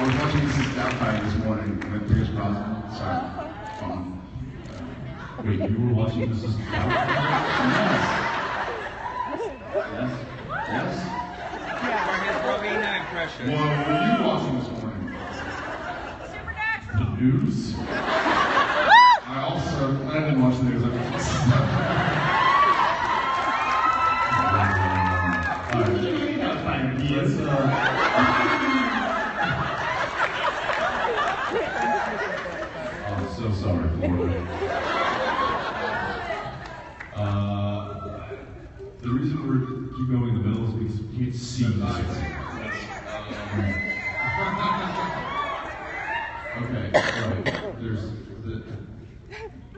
was watching Mrs. Doubtfire this morning with Pierce Brosnan. Sorry, fun. Wait, you were watching Mrs. Doubtfire? Yes. Yes? For his Rowena impression. What were you watching this morning? The news? I didn't watch the news. Let's, I'm so sorry for it. The reason we keep going in the middle is because we can't see this. Okay, right. There's the.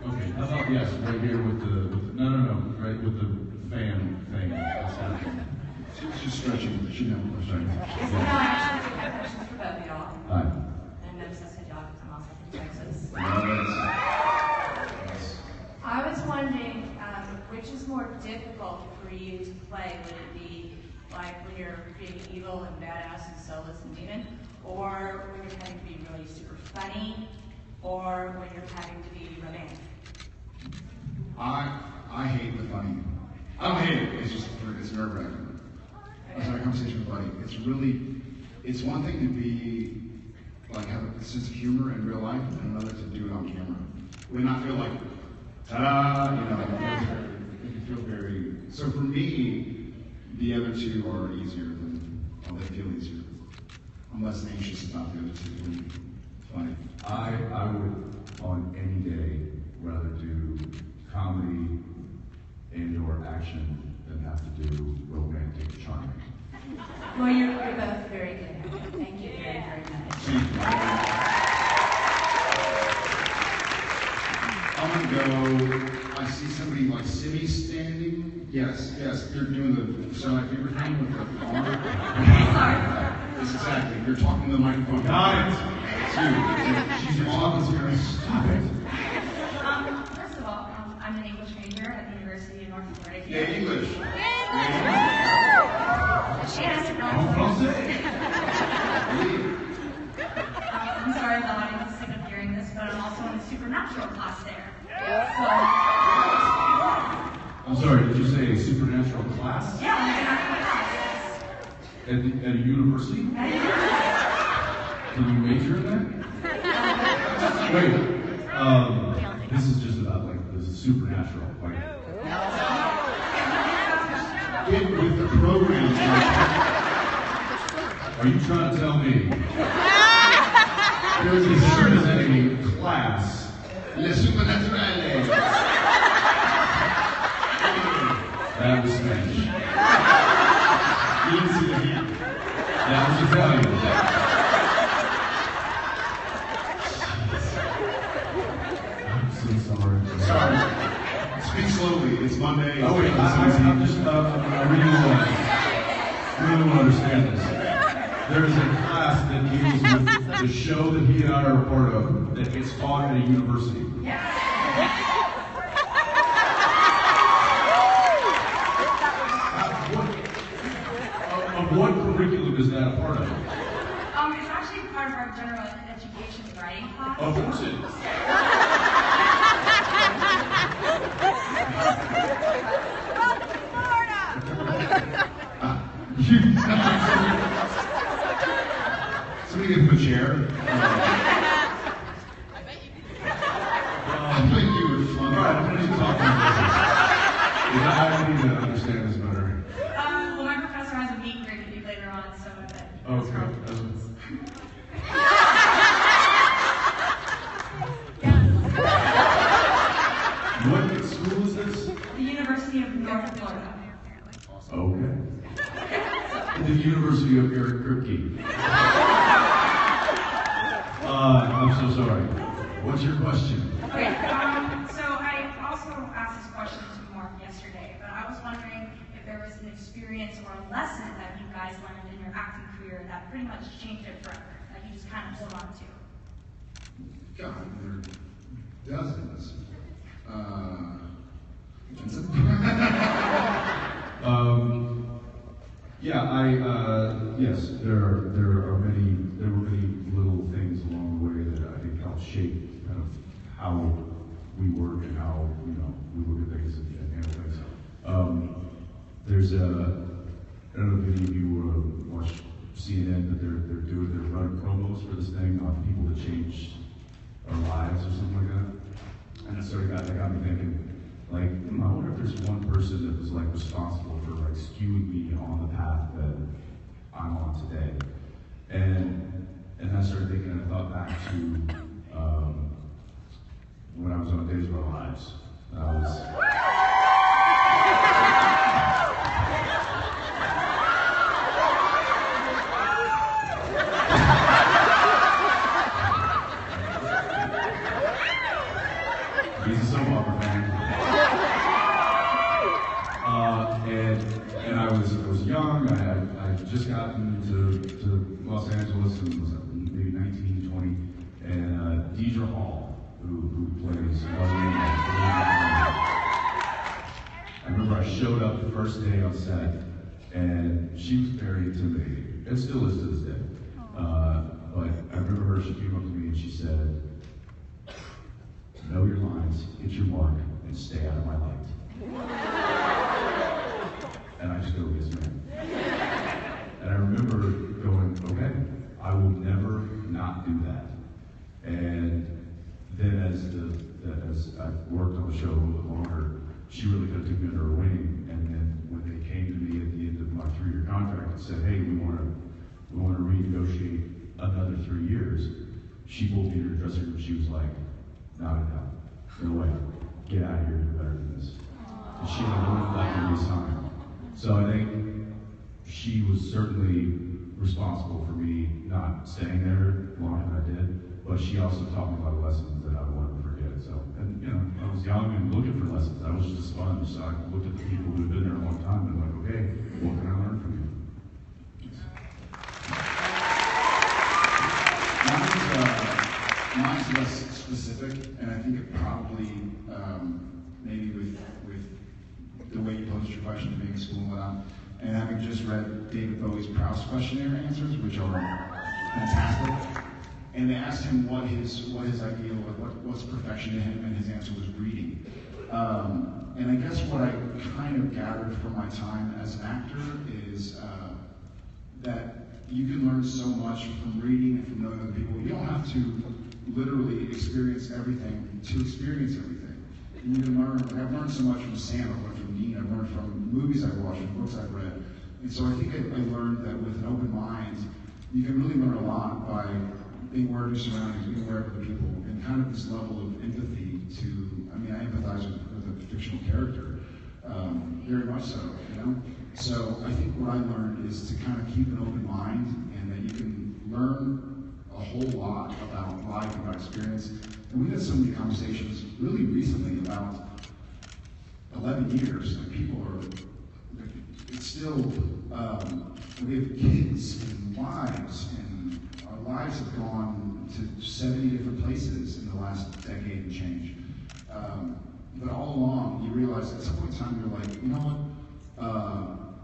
Okay, how about yes, right here with the no, right with the fan thing. That's happening. She's stretching. She knows. Right. I actually have questions for both of y'all. Hi. And I noticed I said y'all because I'm also from Texas. Yes. I was wondering, which is more difficult for you to play? Would it be like when you're being evil and badass and soulless and demon? Or when you're having to be really super funny? Or when you're having to be romantic? I hate the funny. I don't hate it. It's nerve-wracking. I was having a conversation with a buddy. It's one thing to be like have a sense of humor in real life, and another to do it on camera. We not feel like ta-da, it can feel very. So for me, the other two are easier they feel easier. I'm less anxious about the other two being funny. I would on any day rather do comedy and or action than have to do romantic charming. Well, you're both very good. Thank you very, very much. I'm gonna go. I see somebody like semi-standing. Yes. You're doing the Starlight Fever thing with the arm. Sorry. Yes, exactly. You're talking to the microphone. Got it. It's you. She's on the screen. Stop it. First of all, I'm an English major at the University of North Florida. Yeah, English. En français. I'm sorry the audience is sick of hearing this, but I'm also in a supernatural class there. I'm sorry, did you say a supernatural class? So, yeah, I'm in our class. At a university? Can you major in that? Wait, this is just about this is supernatural. Get with the program. Are you trying to tell me there is a certain class? Le Supernaturale. That was Spanish. You didn't see the hand. That was Italian. I'm so sorry. Sorry. Speak slowly. It's Monday. Oh wait, I'm just, I really want to understand this. There is a class that deals with the show that he and I are a part of that gets taught at a university. What curriculum is that a part of? It's actually part of our general education writing class. Of course it is. Somebody give him a chair. I think you were fun. All right, I'm going to talk about this. I need to understand this better. Well, my professor has a meet and greet with you later on, so I bet. Okay. What school is this? The University of North Florida. Okay. The University of Eric Kripke. I'm so sorry. What's your question? Okay, so I also asked this question to Mark yesterday, but I was wondering if there was an experience or a lesson that you guys learned in your acting career that pretty much changed it forever, that you just kind of hold on to. God, there are dozens. Yeah, yes, there were many little watch CNN, but they're running promos for this thing on people that change our lives or something like that. And that got me thinking, like, I wonder if there's one person that was like responsible for like skewing me on the path that I'm on today. And I started thinking, and I thought back to when I was on Days of Our Lives. He's a soap opera fan. And I was young. I had just gotten to Los Angeles and was maybe 19, 20. And Deidre Hall, who plays Marlene. I remember I showed up the first day on set, and she was very intimidating. It still is to this day. But I remember she came up to me and she said, "Know your lines, hit your mark, and stay out of my light." And I just go, "Yes, ma'am." And I remember going, "Okay, I will never not do that." And then as I worked on the show a little bit longer, she really kind of took me under her wing. And then when they came to me at the end of my 3-year contract and said, "Hey, we want to renegotiate another 3 years," she pulled me to her dressing room. She was like, "Not enough. No way. Get out of here. You're better than this." And she had learned that in this time. So I think she was certainly responsible for me not staying there longer than I did, but she also taught me a lot of lessons that I will never forget. So, and I was young and looking for lessons. I was just a sponge, so I looked at the people who had been there a long time and I'm like, okay, what can I learn from you? Mine's less specific, and I think it probably, maybe with the way you posed your question to being in school and having just read David Bowie's Proust questionnaire answers, which are fantastic, and they asked him what his ideal, what's perfection to him, and his answer was reading. And I guess what I kind of gathered from my time as an actor is that you can learn so much from reading and from knowing other people. You don't have to literally experience everything to experience everything. And you can learn, like I've learned so much from Sam, I've learned from Dean, I've learned from movies I've watched, from books I've read. And so I think I learned that with an open mind, you can really learn a lot by being aware of your surroundings, being aware of other people, and kind of this level of empathy I empathize with a fictional character, very much so, you know? So I think what I learned is to kind of keep an open mind, and that you can learn a whole lot about life, about experience. And we had so many conversations really recently about 11 years. Like people are, it's still, we have kids and wives, and our lives have gone to 70 different places in the last decade and change. But all along, you realize at some point in time, you're like, you know what?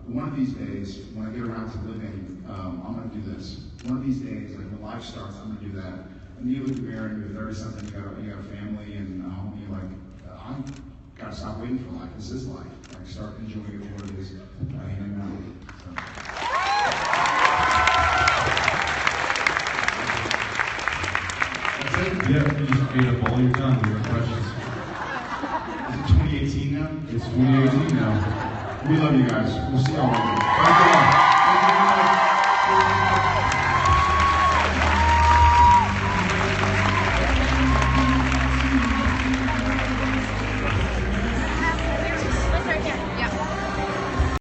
One of these days, when I get around to living, I'm going to do this. One of these days, like when life starts, I'm going to do that. And you look at Aaron, you're 30-something, you got a family and a home, you're like, I've got to stop waiting for life. This is life. Like, start enjoying it for what it is. Hanging out. That's it? Yeah, you just ate up all your time with your questions. Is it 2018 now? It's 2018 now. We love you guys. We'll see y'all later.